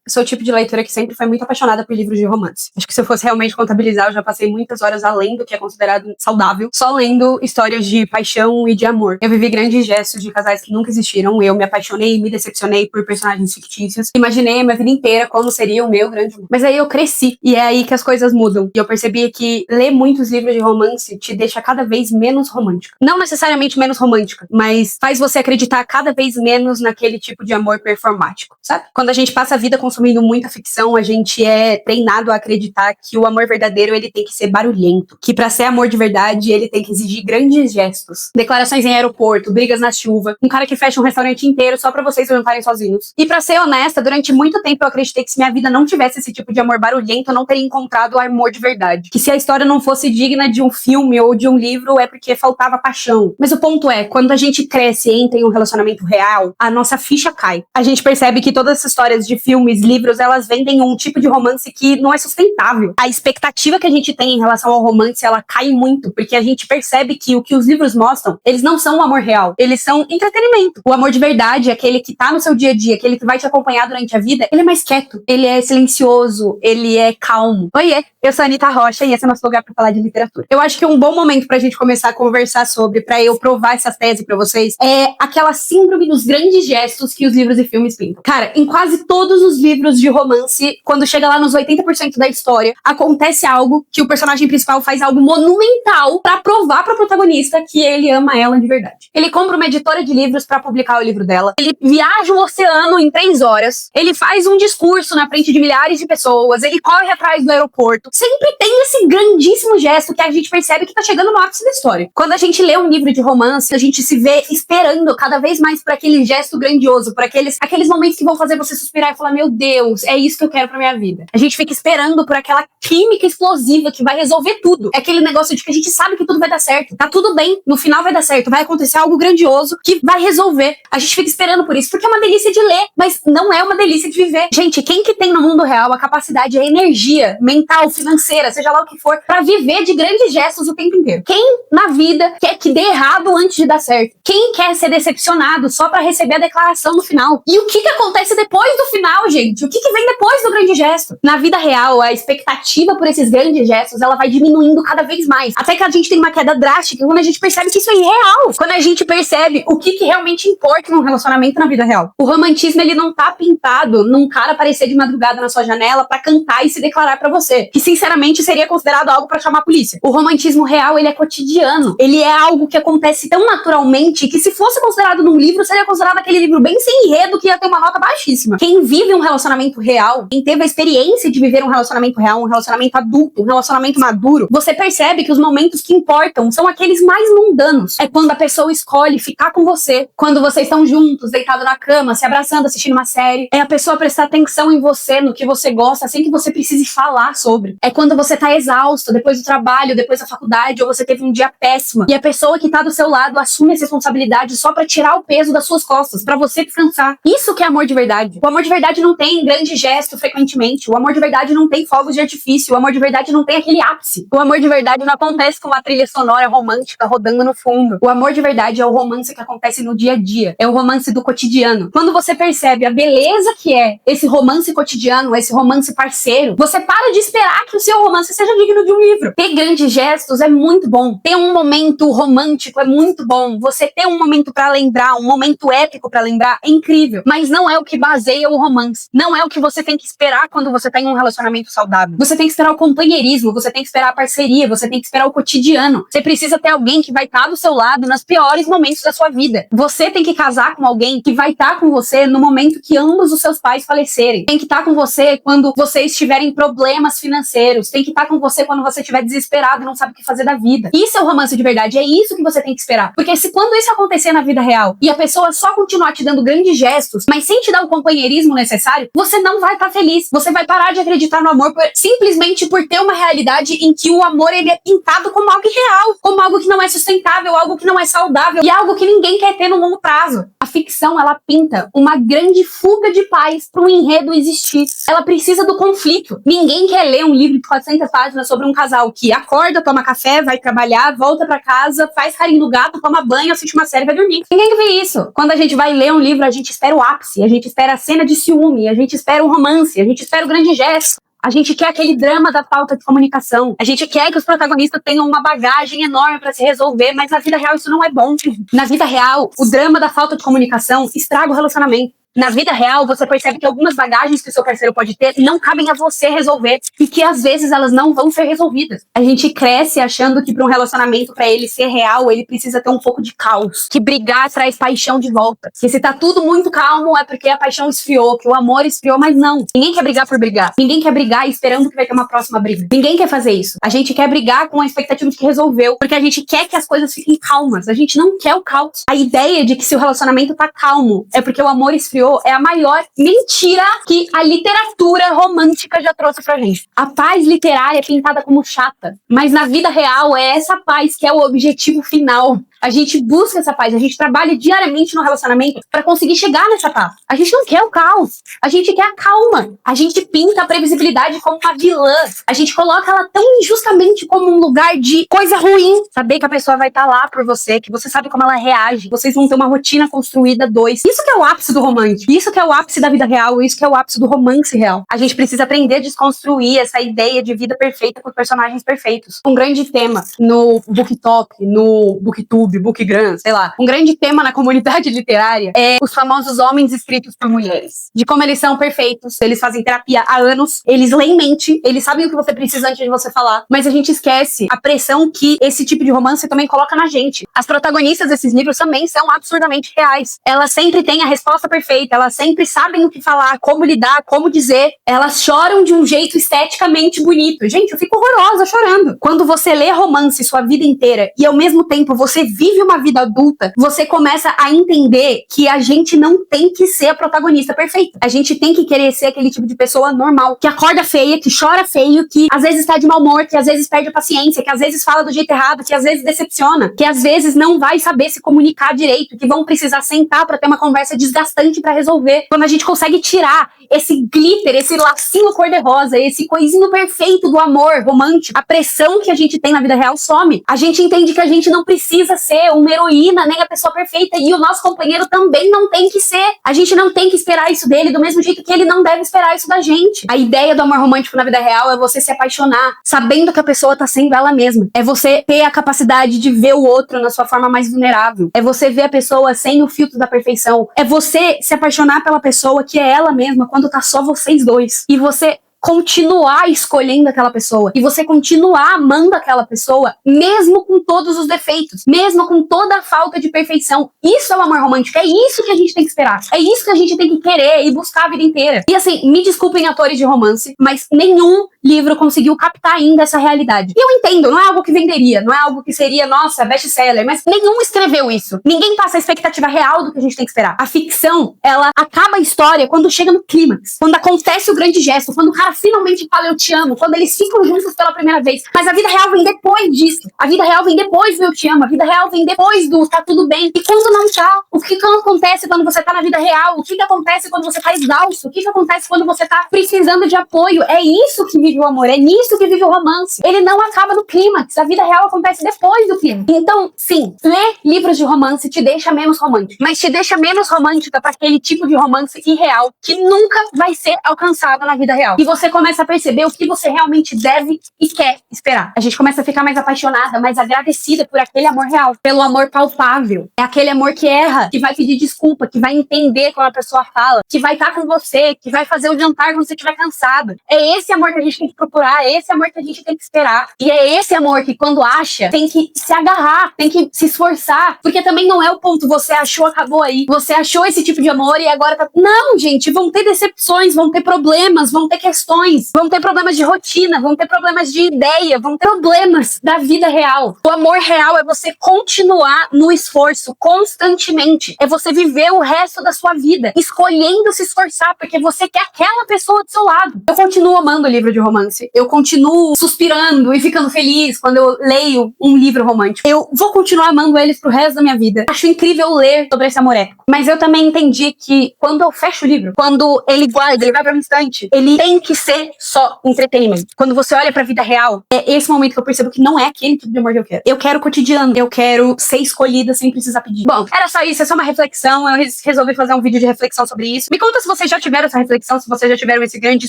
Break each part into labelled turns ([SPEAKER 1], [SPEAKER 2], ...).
[SPEAKER 1] sou o tipo de leitora que sempre foi muito apaixonada por livros de romance. Acho que se eu fosse realmente contabilizar, eu já passei muitas horas além do que é considerado saudável, só lendo histórias de paixão e de amor. Eu vivi grandes gestos de casais que nunca existiram, eu me apaixonei e me decepcionei por personagens fictícios, imaginei a minha vida inteira como seria o meu grande amor. Mas aí eu cresci, e é aí que as coisas mudam. E eu percebi que ler muitos livros de romance te deixa cada vez menos romântica. Não necessariamente menos romântica, mas faz você acreditar cada vez menos naquele tipo de amor performático, sabe? Quando a gente passa a vida consumindo muita ficção, a gente é treinado a acreditar que o amor verdadeiro, ele tem que ser barulhento, que pra ser amor de verdade, ele tem que exigir grandes gestos, declarações em aeroporto, brigas na chuva, um cara que fecha um restaurante inteiro só pra vocês jantarem sozinhos. E pra ser honesta, durante muito tempo eu acreditei que se minha vida não tivesse esse tipo de amor barulhento, eu não teria encontrado o amor de verdade. Que se a história não fosse digna de um filme ou de um livro, é porque faltava paixão. Mas o ponto é, quando a gente cresce e entra em um relacionamento real, a nossa ficha cai. A gente percebe que todas essas histórias de filmes, livros, elas vendem um tipo de romance que não é sustentável. A expectativa que a gente tem em relação ao romance, ela cai muito, porque a gente percebe que o que os livros mostram, eles não são o amor real, eles são entretenimento. O amor de verdade, aquele que tá no seu dia a dia, aquele que vai te acompanhar durante a vida, ele é mais quieto, ele é silencioso, ele é calmo. Oiê, eu sou a Anitta Rocha e esse é nosso lugar pra falar de literatura. Eu acho que um bom momento pra gente começar a conversar sobre, pra eu provar essas teses pra vocês, é aquela síndrome dos grandes gestos que os livros e filmes pintam. Cara, em quase todos os livros de romance, quando chega lá nos 80% da história, acontece algo que o personagem principal faz algo monumental pra provar pra protagonista que ele ama ela de verdade. Ele compra uma editora de livros pra publicar o livro dela, ele viaja o oceano em 3 horas, ele faz um discurso na frente de milhares de pessoas, ele corre atrás do aeroporto. Sempre tem esse grandíssimo gesto que a gente percebe que tá chegando no ápice da história. Quando a gente lê um livro de romance, a gente se vê esperando cada vez mais por aquele gesto grandioso, por aqueles momentos que vão fazer você suspirar e falar, meu Deus, é isso que eu quero pra minha vida. A gente fica esperando por aquela química explosiva que vai resolver tudo. É aquele negócio de que a gente sabe que tudo vai dar certo. Tá tudo bem, no final vai dar certo, vai acontecer algo grandioso que vai resolver. A gente fica esperando por isso, porque é uma delícia de ler, mas não é uma delícia de viver. Gente, quem que tem no mundo real a capacidade, a energia mental, financeira, seja lá o que for, pra viver de grandes gestos o tempo inteiro? Quem na vida quer que dê errado antes de dar certo? Quem quer ser decepcionado só pra receber a declaração no final? E o que acontece depois do final, gente? O que vem depois do grande gesto? Na vida real, a expectativa por esses grandes gestos, ela vai diminuindo cada vez mais. Até que a gente tem uma queda drástica quando a gente percebe que isso é irreal. Quando a gente percebe o que realmente importa num relacionamento na vida real. O romantismo, ele não tá pintado num cara aparecer de madrugada na sua janela pra cantar e se declarar pra você. Que, sinceramente, seria considerado algo pra chamar a polícia. O romantismo real, ele é cotidiano. Ele é algo que acontece tão naturalmente que, se fosse considerado num livro, seria considerado aquele livro bem sem enredo que ia ter uma nota baixíssima. Quem vive um relacionamento real, quem teve a experiência de viver um relacionamento real, um relacionamento adulto, um relacionamento maduro, você percebe que os momentos que importam são aqueles mais mundanos. É quando a pessoa escolhe ficar com você, quando vocês estão juntos, deitados na cama, se abraçando, assistindo uma série. É a pessoa prestar atenção em você, no que você gosta, sem que você precise falar sobre. É quando você tá exausto, depois do trabalho, depois da faculdade, ou você teve um dia péssimo, e a pessoa que tá do seu lado assume essa responsabilidade só pra tirar o peso das suas costas, pra você descansar. Isso que é amor de verdade. O amor de verdade não tem grande gesto frequentemente. O amor de verdade não tem fogos de artifício. O amor de verdade não tem aquele ápice. O amor de verdade não acontece com uma trilha sonora romântica rodando no fundo. O amor de verdade é o romance que acontece no dia a dia. É o romance do cotidiano. Quando você percebe a beleza que é esse romance cotidiano, esse romance parceiro, você para de esperar que o seu romance seja digno de um livro. Ter grandes gestos é muito bom. Ter um momento romântico é muito bom. Você ter um momento pra lembrar, um momento épico pra lembrar, é incrível. Mas não é o que baseia o romance. Não é o que você tem que esperar quando você tá em um relacionamento saudável. Você tem que esperar o companheirismo, você tem que esperar a parceria, você tem que esperar o cotidiano. Você precisa ter alguém que vai estar do seu lado nos piores momentos da sua vida. Você tem que casar com alguém que vai estar com você no momento que ambos os seus pais falecerem. Tem que estar com você quando vocês tiverem problemas financeiros. Tem que estar com você quando você estiver desesperado e não sabe o que fazer da vida. Isso é o romance de verdade, é isso que você tem que esperar. Porque se quando isso acontecer na vida real e a pessoa só continuar te dando grandes gestos, mas sem te dar o companheirismo necessário, você não vai estar feliz. Você vai parar de acreditar no amor simplesmente por ter uma realidade em que o amor, ele é pintado como algo irreal, como algo que não é sustentável, algo que não é saudável e algo que ninguém quer ter no longo prazo. A ficção, ela pinta uma grande fuga de paz para um enredo existir. Ela precisa do conflito. Ninguém quer ler um livro de 400 páginas sobre um casal que acorda, toma café, vai trabalhar, volta pra casa, faz carinho do gato, toma banho, assiste uma série e vai dormir. Ninguém quer ver isso. Quando a gente vai ler um livro, a gente espera o ápice, a gente espera a cena de ciúme, a gente espera um romance, a gente espera o grande gesto. A gente quer aquele drama da falta de comunicação. A gente quer que os protagonistas tenham uma bagagem enorme pra se resolver, mas na vida real isso não é bom. Na vida real, o drama da falta de comunicação estraga o relacionamento. Na vida real, você percebe que algumas bagagens que o seu parceiro pode ter não cabem a você resolver e que às vezes elas não vão ser resolvidas. A gente cresce achando que para um relacionamento, para ele ser real, ele precisa ter um pouco de caos, que brigar traz paixão de volta. Que se tá tudo muito calmo é porque a paixão esfriou, que o amor esfriou, mas não. Ninguém quer brigar por brigar. Ninguém quer brigar esperando que vai ter uma próxima briga. Ninguém quer fazer isso. A gente quer brigar com a expectativa de que resolveu, porque a gente quer que as coisas fiquem calmas. A gente não quer o caos. A ideia de que se o relacionamento tá calmo é porque o amor esfriou é a maior mentira que a literatura romântica já trouxe pra gente. A paz literária é pintada como chata, mas na vida real é essa paz que é o objetivo final. A gente busca essa paz, a gente trabalha diariamente no relacionamento pra conseguir chegar nessa paz. A gente não quer o caos, a gente quer a calma. A gente pinta a previsibilidade como uma vilã. A gente coloca ela tão injustamente como um lugar de coisa ruim. Saber que a pessoa vai estar lá por você, que você sabe como ela reage, vocês vão ter uma rotina construída dois. Isso que é o ápice do romântico, isso que é o ápice da vida real, isso que é o ápice do romance real. A gente precisa aprender a desconstruir essa ideia de vida perfeita com personagens perfeitos. Um grande tema no BookTok, no BookTube, BookGram, sei lá. Um grande tema na comunidade literária é os famosos homens escritos por mulheres. De como eles são perfeitos, eles fazem terapia há anos, eles leem mente, eles sabem o que você precisa antes de você falar, mas a gente esquece a pressão que esse tipo de romance também coloca na gente. As protagonistas desses livros também são absurdamente reais. Elas sempre têm a resposta perfeita, elas sempre sabem o que falar, como lidar, como dizer. Elas choram de um jeito esteticamente bonito. Gente, eu fico horrorosa chorando. Quando você lê romance sua vida inteira e ao mesmo tempo você vive uma vida adulta, você começa a entender que a gente não tem que ser a protagonista perfeita. A gente tem que querer ser aquele tipo de pessoa normal, que acorda feia, que chora feio, que às vezes tá de mau humor, que às vezes perde a paciência, que às vezes fala do jeito errado, que às vezes decepciona, que às vezes não vai saber se comunicar direito, que vão precisar sentar pra ter uma conversa desgastante pra resolver. Quando a gente consegue tirar esse glitter, esse lacinho cor-de-rosa, esse coisinho perfeito do amor romântico, a pressão que a gente tem na vida real some. A gente entende que a gente não precisa ser uma heroína, nem a pessoa perfeita, e o nosso companheiro também não tem que ser. A gente não tem que esperar isso dele do mesmo jeito que ele não deve esperar isso da gente. A ideia do amor romântico na vida real é você se apaixonar, sabendo que a pessoa tá sendo ela mesma. É você ter a capacidade de ver o outro na sua forma mais vulnerável. É você ver a pessoa sem o filtro da perfeição. É você se apaixonar pela pessoa que é ela mesma quando tá só vocês dois. E você continuar escolhendo aquela pessoa, e você continuar amando aquela pessoa, mesmo com todos os defeitos, mesmo com toda a falta de perfeição. Isso é o amor romântico, é isso que a gente tem que esperar, é isso que a gente tem que querer e buscar a vida inteira. E assim, me desculpem atores de romance, mas nenhum livro conseguiu captar ainda essa realidade. E eu entendo, não é algo que venderia, não é algo que seria, nossa, best-seller, mas nenhum escreveu isso. Ninguém passa a expectativa real do que a gente tem que esperar. A ficção, ela acaba a história quando chega no clímax, quando acontece o grande gesto, quando o cara finalmente fala eu te amo, quando eles ficam juntos pela primeira vez. Mas a vida real vem depois disso. A vida real vem depois do eu te amo. A vida real vem depois do tá tudo bem. E quando não tá? O que acontece quando você tá na vida real? O que acontece quando você tá exausto? O que acontece quando você tá precisando de apoio? É isso que vive o amor. É nisso que vive o romance. Ele não acaba no clímax. A vida real acontece depois do clímax. Então, sim, ler livros de romance te deixa menos romântico. Mas te deixa menos romântica para aquele tipo de romance irreal que nunca vai ser alcançado na vida real. E você começa a perceber o que você realmente deve e quer esperar. A gente começa a ficar mais apaixonada, mais agradecida por aquele amor real, pelo amor palpável. É aquele amor que erra, que vai pedir desculpa, que vai entender quando a pessoa fala, que vai estar com você, que vai fazer o jantar quando você estiver cansada. É esse amor que a gente tem que procurar, é esse amor que a gente tem que esperar. E é esse amor que quando acha, tem que se agarrar, tem que se esforçar, porque também não é o ponto, você achou, acabou aí. Você achou esse tipo de amor e agora tá... Não, gente, vão ter decepções, vão ter problemas, vão ter questões, vão ter problemas de rotina, vão ter problemas de ideia, vão ter problemas da vida real. O amor real é você continuar no esforço constantemente. É você viver o resto da sua vida escolhendo se esforçar porque você quer aquela pessoa do seu lado. Eu continuo amando livro de romance. Eu continuo suspirando e ficando feliz quando eu leio um livro romântico. Eu vou continuar amando eles pro resto da minha vida. Acho incrível ler sobre esse amor épico. Mas eu também entendi que quando eu fecho o livro, quando ele guarda, ele vai pra um instante, ele tem que ser só entretenimento. Quando você olha pra vida real, é esse momento que eu percebo que não é aquele tipo de amor que eu quero. Eu quero cotidiano, eu quero ser escolhida sem precisar pedir. Bom, era só isso, é só uma reflexão, eu resolvi fazer um vídeo de reflexão sobre isso. Me conta se vocês já tiveram essa reflexão, se vocês já tiveram esse grande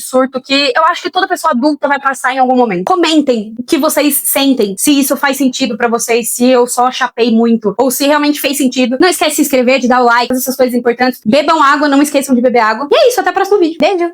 [SPEAKER 1] surto que eu acho que toda pessoa adulta vai passar em algum momento. Comentem o que vocês sentem, se isso faz sentido pra vocês, se eu só chapei muito, ou se realmente fez sentido. Não esquece de se inscrever, de dar o like, essas coisas importantes. Bebam água, não esqueçam de beber água. E é isso, até o próximo vídeo. Beijo!